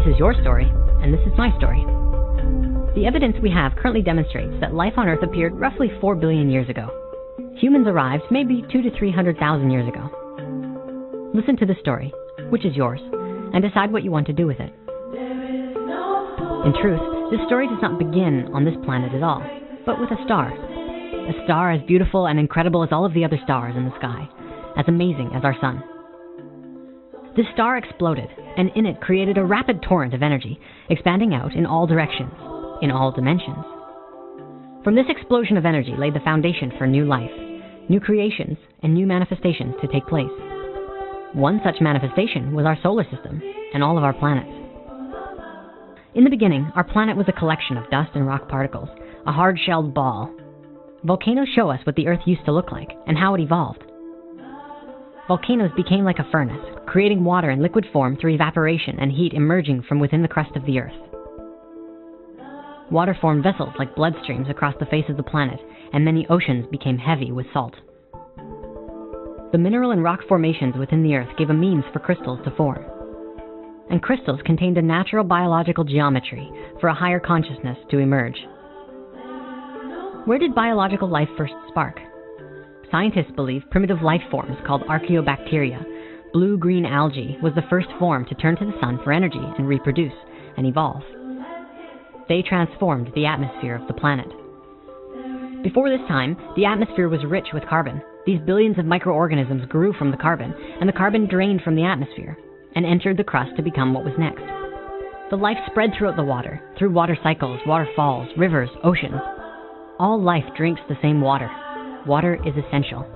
This is your story, and this is my story. The evidence we have currently demonstrates that life on Earth appeared roughly 4 billion years ago. Humans arrived maybe 200,000 to 300,000 years ago. Listen to the story, which is yours, and decide what you want to do with it. In truth, this story does not begin on this planet at all, but with a star. A star as beautiful and incredible as all of the other stars in the sky, as amazing as our sun. This star exploded, and in it created a rapid torrent of energy, expanding out in all directions, in all dimensions. From this explosion of energy laid the foundation for new life, new creations, and new manifestations to take place. One such manifestation was our solar system and all of our planets. In the beginning, our planet was a collection of dust and rock particles, a hard-shelled ball. Volcanoes show us what the Earth used to look like and how it evolved. Volcanoes became like a furnace, creating water in liquid form through evaporation and heat emerging from within the crust of the Earth. Water formed vessels like bloodstreams across the face of the planet, and many oceans became heavy with salt. The mineral and rock formations within the Earth gave a means for crystals to form. And crystals contained a natural biological geometry for a higher consciousness to emerge. Where did biological life first spark? Scientists believe primitive life forms called archaeobacteria, blue-green algae, was the first form to turn to the sun for energy and reproduce and evolve. They transformed the atmosphere of the planet. Before this time, the atmosphere was rich with carbon. These billions of microorganisms grew from the carbon, and the carbon drained from the atmosphere and entered the crust to become what was next. The life spread throughout the water, through water cycles, waterfalls, rivers, oceans. All life drinks the same water. Water is essential.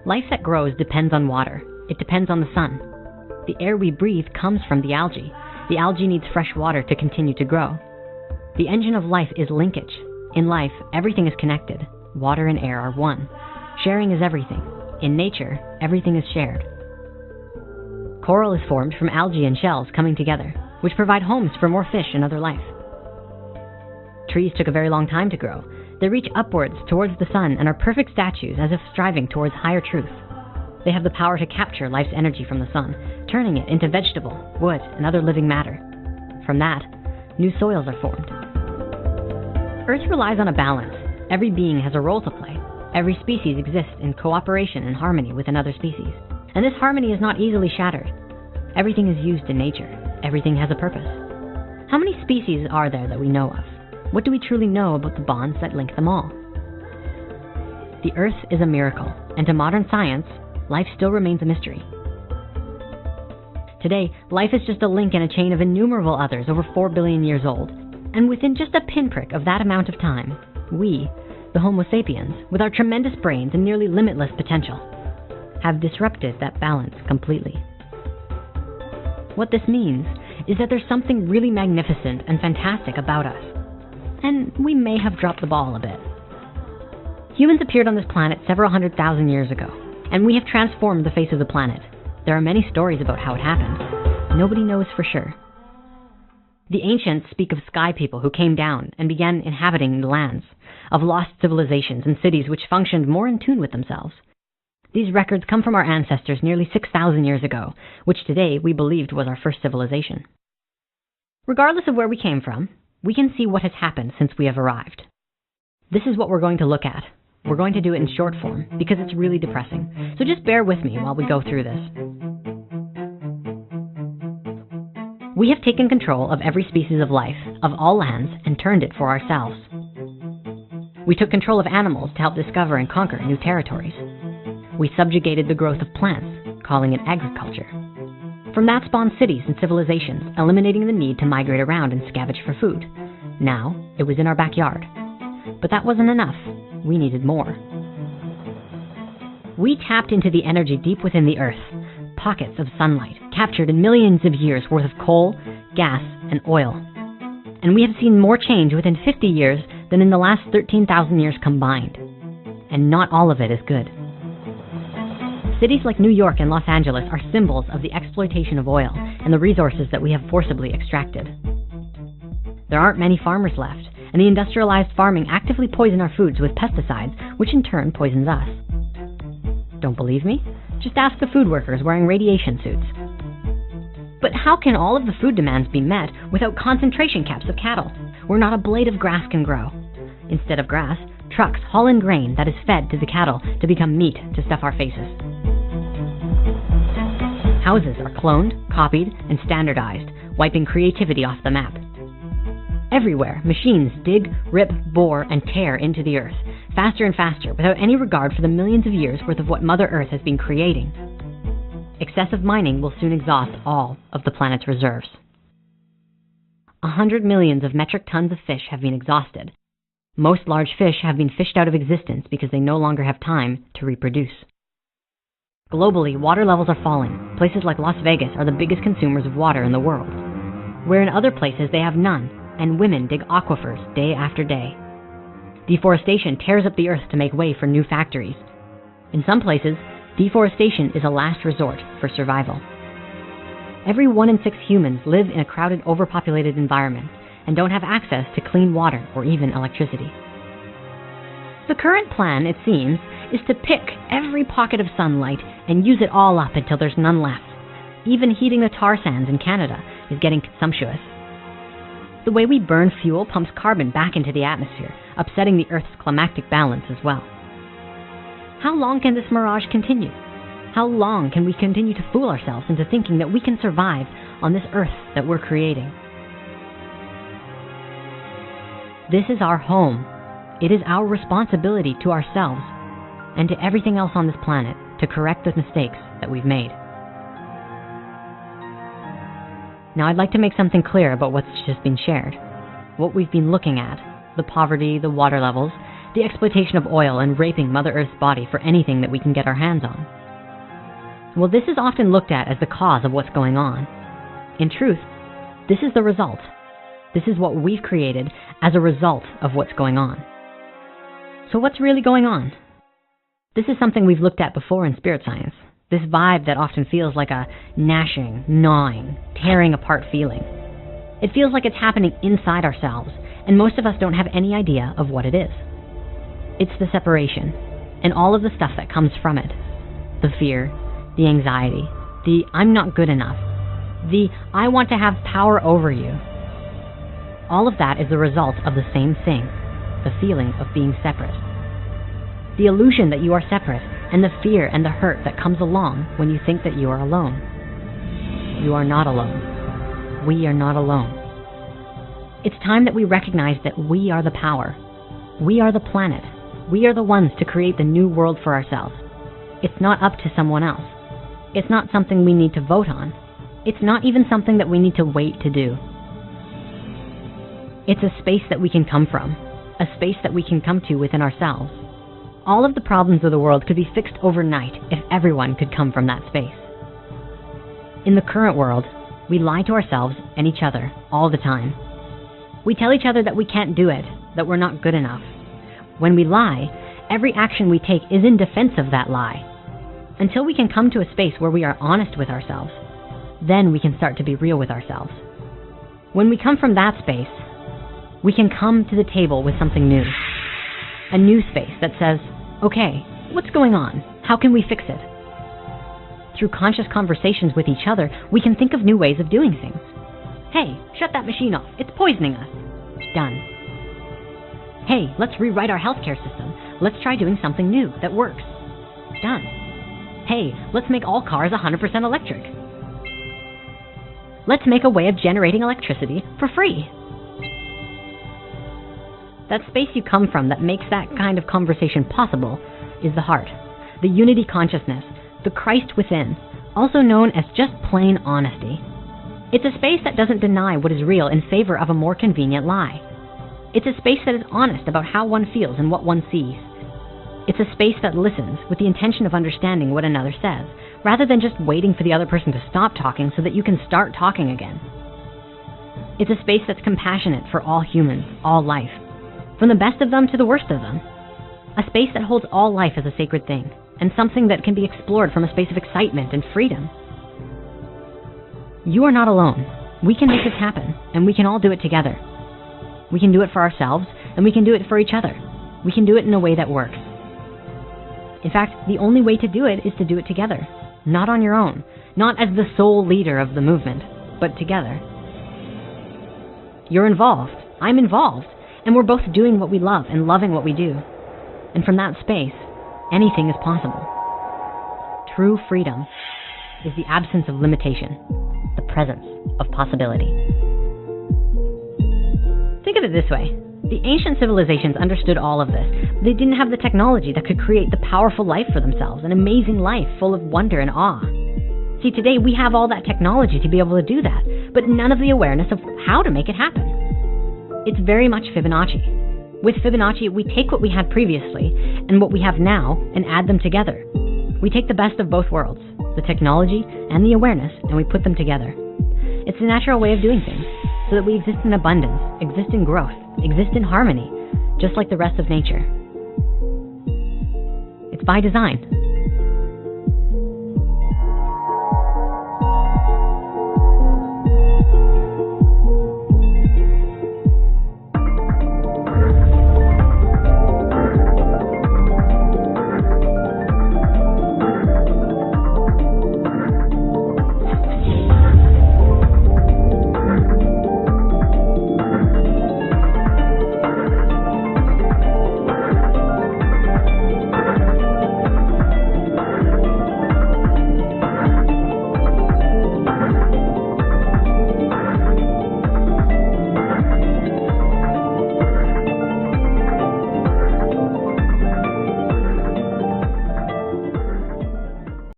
Life that grows depends on water. It depends on the sun. The air we breathe comes from the algae. The algae needs fresh water to continue to grow. The engine of life is linkage. In life, everything is connected. Water and air are one. Sharing is everything. In nature, everything is shared. Coral is formed from algae and shells coming together, which provide homes for more fish and other life. Trees took a very long time to grow. They reach upwards towards the sun and are perfect statues, as if striving towards higher truth. They have the power to capture life's energy from the sun, turning it into vegetable, wood, and other living matter. From that, new soils are formed. Earth relies on a balance. Every being has a role to play. Every species exists in cooperation and harmony with another species. And this harmony is not easily shattered. Everything is used in nature. Everything has a purpose. How many species are there that we know of? What do we truly know about the bonds that link them all? The Earth is a miracle, and to modern science, life still remains a mystery. Today, life is just a link in a chain of innumerable others over 4 billion years old. And within just a pinprick of that amount of time, we, the Homo sapiens, with our tremendous brains and nearly limitless potential, have disrupted that balance completely. What this means is that there's something really magnificent and fantastic about us. And we may have dropped the ball a bit. Humans appeared on this planet several 100,000 years ago, and we have transformed the face of the planet. There are many stories about how it happened. Nobody knows for sure. The ancients speak of sky people who came down and began inhabiting the lands, of lost civilizations and cities which functioned more in tune with themselves. These records come from our ancestors nearly 6,000 years ago, which today we believed was our first civilization. Regardless of where we came from, we can see what has happened since we have arrived. This is what we're going to look at. We're going to do it in short form because it's really depressing. So just bear with me while we go through this. We have taken control of every species of life, of all lands, and turned it for ourselves. We took control of animals to help discover and conquer new territories. We subjugated the growth of plants, calling it agriculture. From that spawned cities and civilizations, eliminating the need to migrate around and scavenge for food. Now, it was in our backyard. But that wasn't enough. We needed more. We tapped into the energy deep within the Earth, pockets of sunlight, captured in millions of years worth of coal, gas, and oil. And we have seen more change within 50 years than in the last 13,000 years combined. And not all of it is good. Cities like New York and Los Angeles are symbols of the exploitation of oil and the resources that we have forcibly extracted. There aren't many farmers left, and the industrialized farming actively poison our foods with pesticides, which in turn poisons us. Don't believe me? Just ask the food workers wearing radiation suits. But how can all of the food demands be met without concentration camps of cattle, where not a blade of grass can grow? Instead of grass, trucks haul in grain that is fed to the cattle to become meat to stuff our faces. Houses are cloned, copied, and standardized, wiping creativity off the map. Everywhere, machines dig, rip, bore, and tear into the earth, faster and faster, without any regard for the millions of years worth of what Mother Earth has been creating. Excessive mining will soon exhaust all of the planet's reserves. 100 millions of metric tons of fish have been exhausted. Most large fish have been fished out of existence because they no longer have time to reproduce. Globally, water levels are falling. Places like Las Vegas are the biggest consumers of water in the world, where in other places they have none, and women dig aquifers day after day. Deforestation tears up the earth to make way for new factories. In some places, deforestation is a last resort for survival. Every 1 in 6 humans live in a crowded, overpopulated environment and don't have access to clean water or even electricity. The current plan, it seems, is to pick every pocket of sunlight and use it all up until there's none left. Even heating the tar sands in Canada is getting sumptuous. The way we burn fuel pumps carbon back into the atmosphere, upsetting the Earth's climatic balance as well. How long can this mirage continue? How long can we continue to fool ourselves into thinking that we can survive on this Earth that we're creating? This is our home. It is our responsibility to ourselves and to everything else on this planet to correct the mistakes that we've made. Now I'd like to make something clear about what's just been shared. What we've been looking at, the poverty, the water levels, the exploitation of oil, and raping Mother Earth's body for anything that we can get our hands on. Well, this is often looked at as the cause of what's going on. In truth, this is the result. This is what we've created as a result of what's going on. So what's really going on? This is something we've looked at before in spirit science. This vibe that often feels like a gnashing, gnawing, tearing apart feeling. It feels like it's happening inside ourselves, and most of us don't have any idea of what it is. It's the separation, and all of the stuff that comes from it. The fear, the anxiety, the I'm not good enough, the I want to have power over you. All of that is the result of the same thing, the feeling of being separate. The illusion that you are separate, and the fear and the hurt that comes along when you think that you are alone. You are not alone. We are not alone. It's time that we recognize that we are the power. We are the planet. We are the ones to create the new world for ourselves. It's not up to someone else. It's not something we need to vote on. It's not even something that we need to wait to do. It's a space that we can come from, a space that we can come to within ourselves. All of the problems of the world could be fixed overnight if everyone could come from that space. In the current world, we lie to ourselves and each other all the time. We tell each other that we can't do it, that we're not good enough. When we lie, every action we take is in defense of that lie. Until we can come to a space where we are honest with ourselves, then we can start to be real with ourselves. When we come from that space, we can come to the table with something new. A new space that says, okay, what's going on? How can we fix it? Through conscious conversations with each other, we can think of new ways of doing things. Hey, shut that machine off. It's poisoning us. Done. Hey, let's rewrite our healthcare system. Let's try doing something new that works. Done. Hey, let's make all cars 100% electric. Let's make a way of generating electricity for free. That space you come from that makes that kind of conversation possible is the heart, the unity consciousness, the Christ within, also known as just plain honesty. It's a space that doesn't deny what is real in favor of a more convenient lie. It's a space that is honest about how one feels and what one sees. It's a space that listens with the intention of understanding what another says, rather than just waiting for the other person to stop talking so that you can start talking again. It's a space that's compassionate for all humans, all life, from the best of them to the worst of them. A space that holds all life as a sacred thing, and something that can be explored from a space of excitement and freedom. You are not alone. We can make this happen, and we can all do it together. We can do it for ourselves, and we can do it for each other. We can do it in a way that works. In fact, the only way to do it is to do it together, not on your own, not as the sole leader of the movement, but together. You're involved, I'm involved, and we're both doing what we love and loving what we do. And from that space, anything is possible. True freedom is the absence of limitation, the presence of possibility. Think of it this way. The ancient civilizations understood all of this. They didn't have the technology that could create the powerful life for themselves, an amazing life full of wonder and awe. See, today we have all that technology to be able to do that, but none of the awareness of how to make it happen. It's very much Fibonacci. With Fibonacci, we take what we had previously and what we have now and add them together. We take the best of both worlds, the technology and the awareness, and we put them together. It's the natural way of doing things, so that we exist in abundance, exist in growth, exist in harmony, just like the rest of nature. It's by design.